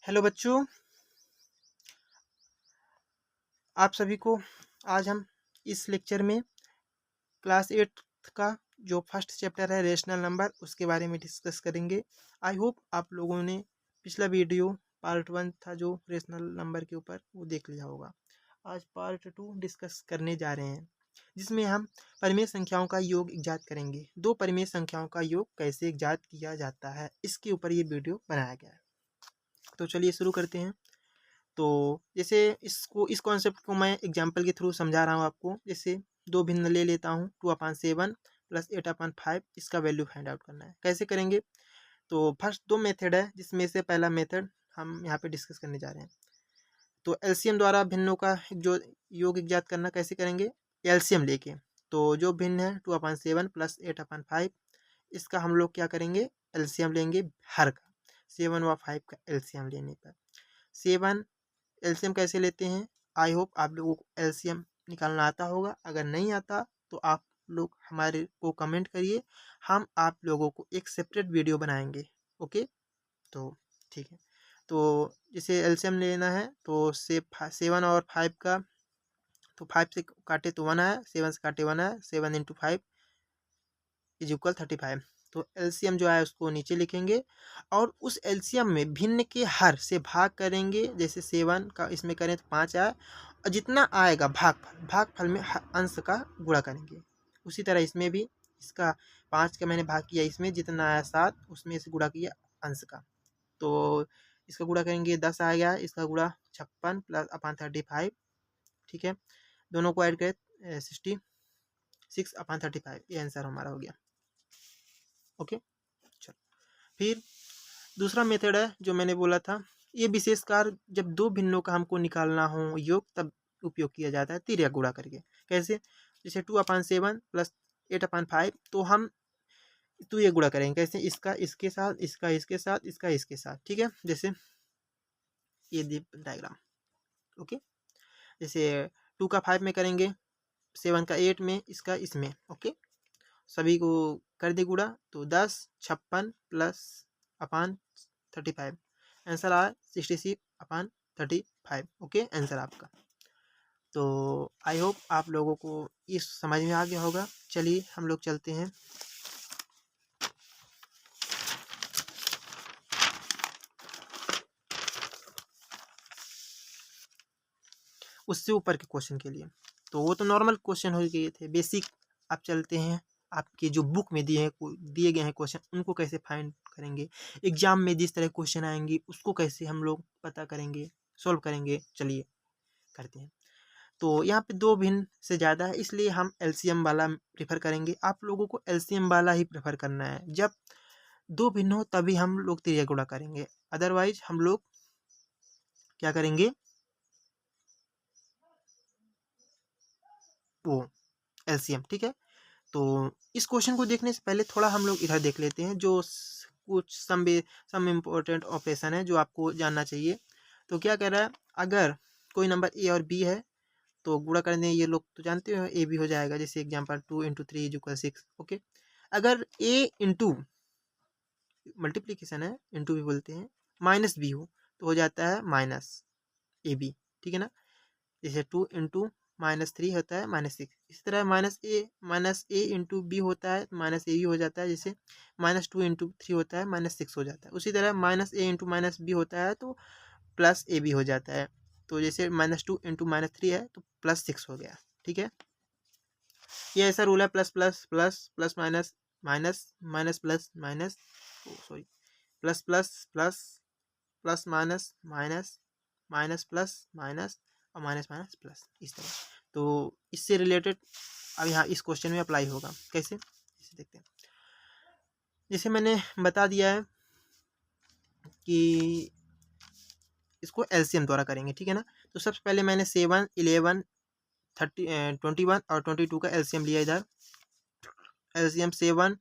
Hello बच्चों, आप सभी को आज हम इस लेक्चर में क्लास 8 का जो फर्स्ट चैप्टर है रेशनल नंबर उसके बारे में डिस्कस करेंगे। आई होप आप लोगों ने पिछला वीडियो पार्ट 1 था जो रेशनल नंबर के ऊपर वो देख लिया होगा। आज पार्ट 2 डिस्कस करने जा रहे हैं जिसमें हम परिमेय संख्याओं का योग इजात करेंगे। दो परिमेय संख्याओं का योग कैसे इजात किया जाता है इसके ऊपर ये वीडियो बनाया गया है। तो चलिए शुरू करते हैं। तो जैसे इस कॉन्सेप्ट को मैं एग्जांपल के थ्रू समझा रहा हूँ आपको। जैसे दो भिन्न ले लेता हूँ 2/7 प्लस 8/5 इसका वैल्यू फाइंड आउट करना है। कैसे करेंगे? तो फर्स्ट दो मेथड है जिसमें से पहला मेथड हम यहाँ पे डिस्कस करने जा रहे हैं। तो एलसीएम द्वारा भिन्नों का जो योग इजात करना कैसे करेंगे? एलसीएम लेके। तो जो भिन्न है 2/7 प्लस 8/5 इसका हम लोग क्या करेंगे? एलसीएम लेंगे हर का 7 व 5 का एलसीएम लेने पर 7 एलसीएम कैसे लेते हैं? आई होप आप लोगों को एलसीएम निकालना आता होगा। अगर नहीं आता तो आप लोग हमारे को कमेंट करिए, हम आप लोगों को एक सेपरेट वीडियो बनाएंगे। ओके, तो ठीक है। तो जैसे एलसीएम लेना है तो 7 और 5 का, तो 5 से काटे तो 1 आया, 7 से काटे 1 आया, 7 इंटू 5 इज इक्वल 35। तो एलसीएम जो है उसको नीचे लिखेंगे और उस एलसीएम में भिन्न के हर से भाग करेंगे। जैसे 7 का इसमें करें तो 5 आया और जितना आएगा भागफल में अंश का गुणा करेंगे। उसी तरह इसमें भी इसका 5 का मैंने भाग किया, इसमें जितना आया 7 उसमें से गुणा किया अंश का। तो इसका गुणा करेंगे 10 आ गया, इसका गुणा 56 प्लस अपॉन 35। ठीक है, दोनों को ऐड करें 66/35, ये आंसर हमारा हो गया। ओके, चलो फिर दूसरा मेथड है जो मैंने बोला था। ये विशेष कार्य जब दो भिन्नों का हमको निकालना हो योग तब उपयोग किया जाता है तिर्यक गुणा करके। कैसे? जैसे 2/7 प्लस 8/5 तो हम तो ये गुणा करेंगे कैसे? इसका इसके साथ, इसका इसके साथ, इसका इसके साथ। ठीक है, जैसे ये डायग्राम। ओके, जैसे 2 का 5 में करेंगे, 7 का 8 में, इसका इसमें। ओके, सभी को कर दे गुणा तो 10 56 प्लस अपान 35 आंसर आया 66/35। ओके, आंसर आपका। तो आई होप आप लोगों को इस समझ में आ गया होगा। चलिए हम लोग चलते हैं उससे ऊपर के क्वेश्चन के लिए। तो वो तो नॉर्मल क्वेश्चन हो गए थे, बेसिक। आप चलते हैं आपके जो बुक में दिए गए हैं क्वेश्चन उनको कैसे फाइंड करेंगे, एग्जाम में जिस तरह क्वेश्चन आएंगे उसको कैसे हम लोग पता करेंगे, सॉल्व करेंगे। चलिए करते हैं। तो यहाँ पे दो भिन्न से ज़्यादा है इसलिए हम एलसीएम वाला प्रेफर करेंगे। आप लोगों को एलसीएम वाला ही प्रेफर करना है। जब दो भिन्न हो तभी हम लोग तिर्यक गुणा करेंगे, अदरवाइज हम लोग क्या करेंगे? वो एलसीएम। ठीक है, तो इस क्वेश्चन को देखने से पहले थोड़ा हम लोग इधर देख लेते हैं जो कुछ सम इम्पोर्टेंट ऑपरेशन है जो आपको जानना चाहिए। तो क्या कह रहा है? अगर कोई नंबर ए और बी है तो गुणा करने ये लोग तो जानते हो ए बी हो जाएगा। जैसे example 2 into 3 is equal 6। Okay, अगर ए इंटू मल्टीप्लीकेशन है, इंटू भी बोलते हैं, माइनस बी हो तो हो जाता है माइनस ए बी। ठीक है ना? जैसे 2 इंटू -3 होता है -6। इसी तरह माइनस ए इंटू बी होता है माइनस ए बी हो जाता है। जैसे -2 इंटू 3 होता है -6 हो जाता है। उसी तरह -a इंटू -b होता है तो प्लस ए बी हो जाता है। तो जैसे -2 इंटू -3 है तो +6 हो गया। ठीक है, ये ऐसा रूल है। Plus plus plus plus minus minus minus plus minus, sorry, plus plus plus plus minus minus minus plus minus और माइनस माइनस प्लस, इस तरह। तो इससे रिलेटेड अब यहाँ इस क्वेश्चन में अप्लाई होगा। कैसे? इसे देखते हैं। जैसे मैंने बता दिया है कि इसको एलसीएम द्वारा करेंगे। ठीक है ना? तो सबसे पहले मैंने 7 11 21 और 22 का एलसीएम लिया। इधर एलसीएम 7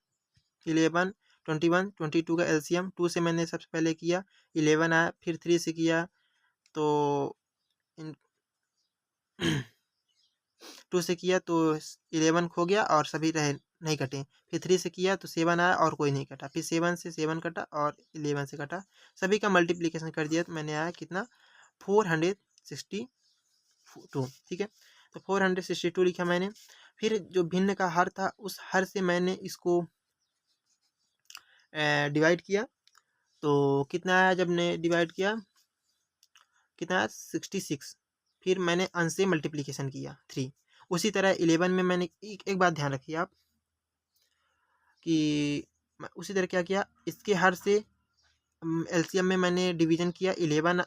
11 21 22 का एलसीएम 2 से मैंने सबसे पहले किया, 11 आया। फिर 3 से किया तो 2 से किया तो 11 खो गया और सभी रहे नहीं कटे। फिर 3 से किया तो 7 आया और कोई नहीं कटा। फिर 7 से 7 कटा और 11 से कटा। सभी का मल्टीप्लिकेशन कर दिया तो मैंने आया कितना 462। ठीक है, तो 462 लिखा मैंने। फिर जो भिन्न का हर था उस हर से मैंने इसको डिवाइड किया तो कितना आया, जब ने डिवाइड किया कितना आया 66। फिर मैंने अंश से मल्टीप्लिकेशन किया 3। उसी तरह 11 में मैंने एक बात ध्यान रखिए आप कि उसी तरह क्या किया, इसके हर से एलसीएम में मैंने डिवीजन किया 11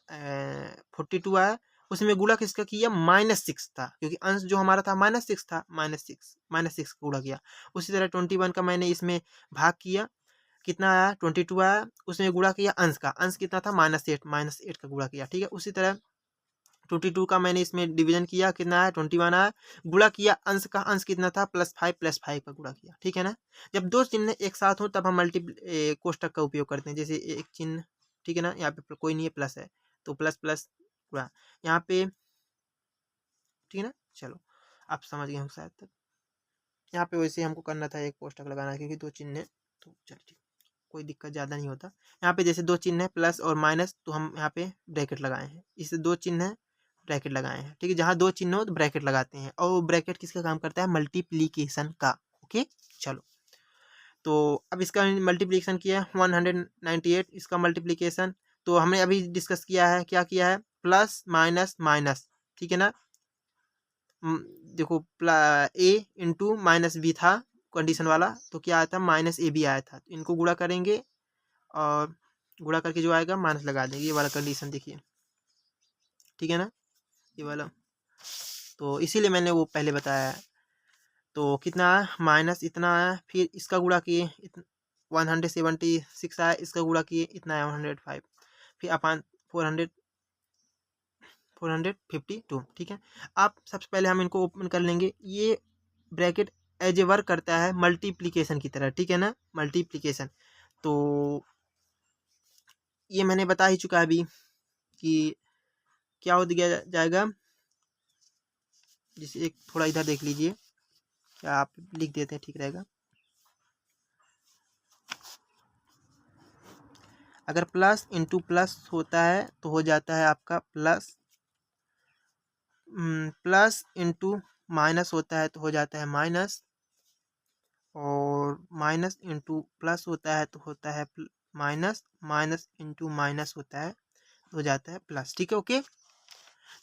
42 आया। उसमें गुणा किसका किया -6 था, क्योंकि अंश जो हमारा था -6 था, -6 का गुणा किया। उसी तरह 21 का मैंने इसमें भाग किया, कितना आया 22 आया। उसमें गुणा किया अंश का, अंश कितना था -8 का गुणा किया। ठीक है, उसी तरह 22 का मैंने इसमें डिवीजन किया, कितना आया 21 आया। गुणा किया अंश का, अंश कितना था +5 का गुणा किया। ठीक है ना, जब दो चिन्ह एक साथ हो तब हम कोष्टक का उपयोग करते हैं। जैसे एक चिन्ह, ठीक है ना, यहाँ पे कोई नहीं है, प्लस है तो प्लस प्लस गुणा यहाँ पे, ठीक है ना। चलो आप समझ गए हो शायद तक। यहाँ पे वैसे हमको करना था एक कोष्टक लगाना, क्योंकि दो चिन्ह है तो चलिए ठीक, कोई दिक्कत ज़्यादा नहीं होता। यहाँ पे जैसे दो चिन्ह है प्लस और माइनस, तो हम यहाँ पे ब्रैकेट लगाए हैं। इससे दो चिन्ह है, ब्रैकेट लगाए हैं। ठीक है, जहाँ दो चिन्ह हो तो ब्रैकेट लगाते हैं, और ब्रैकेट किसका काम करता है, मल्टीप्लीकेशन का। ओके चलो, तो अब इसका मल्टीप्लीकेशन किया 198, इसका मल्टीप्लीकेशन तो हमने अभी डिस्कस किया है, क्या किया है, प्लस माइनस माइनस। ठीक है ना, देखो ए इंटू माइनस बी था कंडीशन वाला, तो क्या आया था -ab आया था। तो इनको गुणा करेंगे और गुणा करके जो आएगा माइनस लगा देंगे, ये वाला कंडीशन देखिए। ठीक है ना, ये वाला, तो इसीलिए मैंने वो पहले बताया है। तो कितना आया माइनस इतना आया, फिर इसका गुणा किए 176 आया, इसका गुणा किए इतना आया 105, फिर अपान 452। ठीक है, अब सबसे पहले हम इनको ओपन कर लेंगे। ये ब्रैकेट एज ए वर्क करता है मल्टीप्लिकेशन की तरह। ठीक है ना, मल्टीप्लिकेशन तो ये मैंने बता ही चुका अभी कि क्या हो दिया जाएगा। जिसे एक थोड़ा इधर देख लीजिए, क्या आप लिख देते हैं ठीक रहेगा। अगर प्लस इंटू प्लस होता है तो हो जाता है आपका प्लस, प्लस इंटू माइनस होता है तो हो जाता है माइनस, और माइनस इंटू प्लस होता है तो होता है माइनस, माइनस इंटू माइनस होता है तो हो जाता है प्लस। ठीक है, ओके।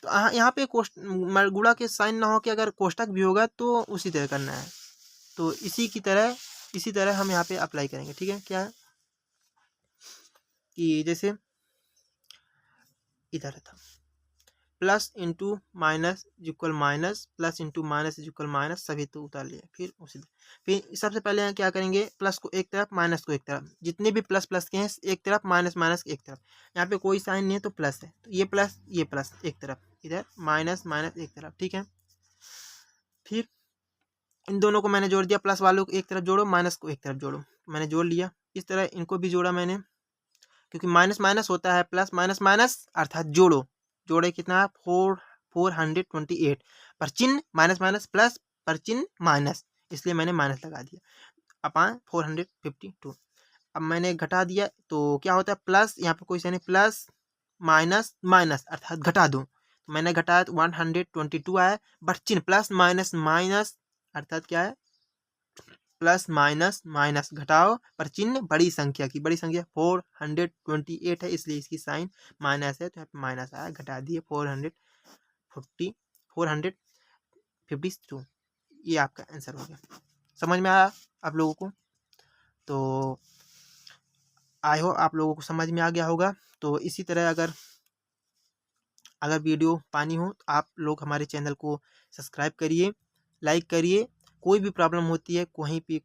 तो यहाँ पे गुणा के साइन ना हो के अगर कोष्टक भी होगा तो उसी तरह करना है। तो इसी तरह हम यहाँ पे अप्लाई करेंगे। ठीक है, क्या है कि जैसे इधर था plus into minus equal minus, plus into minus equal minus, सभी तो उतार लिया। फिर उसी फिर सबसे पहले हम क्या करेंगे, प्लस को एक तरफ माइनस को एक तरफ, जितने भी प्लस प्लस के हैं एक तरफ, माइनस माइनस एक तरफ। यहाँ पे कोई साइन नहीं है तो प्लस है, तो ये प्लस एक तरफ, इधर माइनस माइनस एक तरफ। ठीक है, फिर इन दोनों को मैंने जोड़ दिया, प्लस वालों को एक तरफ जोड़ो, माइनस को एक तरफ जोड़ो, मैंने जोड़ लिया। इस तरह इनको भी जोड़ा मैंने, क्योंकि माइनस माइनस होता है प्लस, माइनस माइनस अर्थात जोड़ो, जोड़े कितना 428 पर चिन्ह माइनस माइनस प्लस पर चिन्ह माइनस, इसलिए मैंने माइनस लगा दिया अपान 452। अब मैंने घटा दिया तो क्या होता है प्लस, यहाँ पे कोई नहीं, प्लस माइनस माइनस अर्थात घटा दो, तो मैंने घटाया तो 122 आया, बट चिन्ह प्लस माइनस माइनस अर्थात क्या है, प्लस माइनस माइनस घटाओ पर चिन्ह बड़ी संख्या की, बड़ी संख्या 428 है, इसलिए इसकी साइन माइनस है, तो यहाँ पे माइनस आया, घटा दिए 452। ये आपका आंसर हो गया। समझ में आया आप लोगों को? तो आई होप आप लोगों को समझ में आ गया होगा। तो इसी तरह अगर वीडियो पानी हो तो आप लोग हमारे चैनल को सब्सक्राइब करिए, लाइक करिए। कोई भी प्रॉब्लम होती है कहीं भी